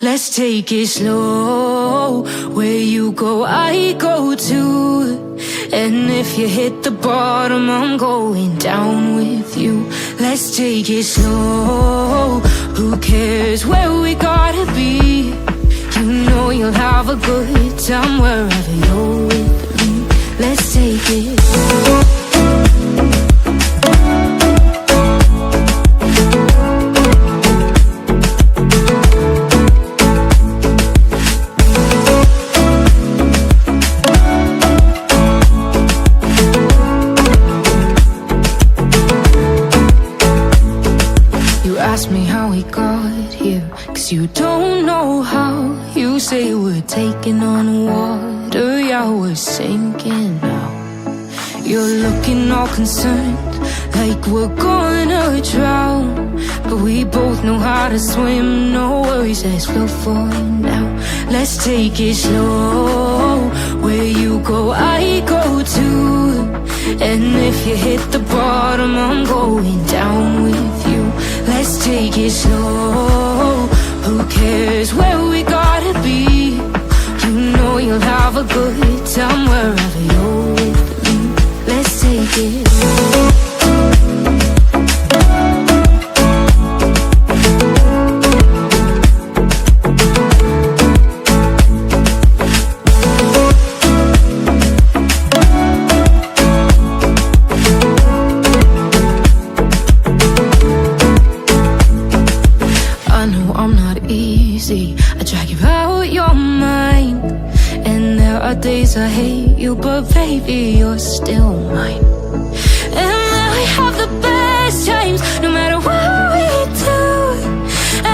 Let's take it slow. Where you go, I go too. And if you hit the bottom, I'm going down with you. Let's take it slow. Who cares where we gotta be? You know you'll have a good time wherever you're with me. Let's take it slow. Ask me how we got here, 'cause you don't know how. You say we're taking on water, yeah, we're sinking now. You're looking all concerned, like we're gonna drown. But we both know how to swim, no worries, let's float for now. Let's take it slow. Where you go, I go too. And if you hit the bottom, I'm going down with you. Let's take it slow. Who cares where we gotta be? You know you'll have a good time wherever you're with me. Let's take it slow. I drag you out your mind, and there are days I hate you, but baby, you're still mine. And we have the best times, no matter what we do.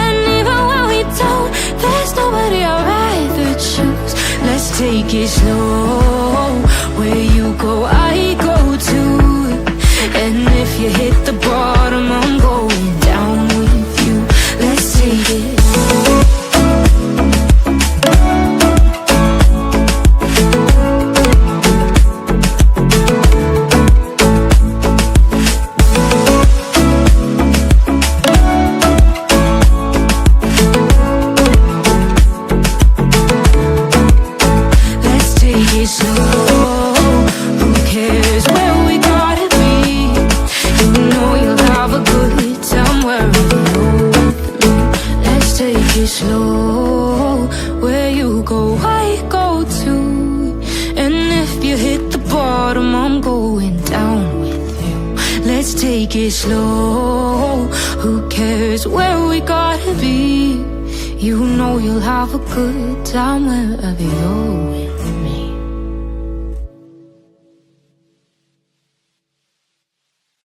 And even when we don't, there's nobody I'd rather choose. Let's take it slow. Where you go, I go too. And if you hit the bottom, I'm going down with you. Let's take it slow. Slow, where you go, I go too. And if you hit the bottom, I'm going down with you. Let's take it slow. Who cares where we gotta be? You know you'll have a good time wherever you're with me.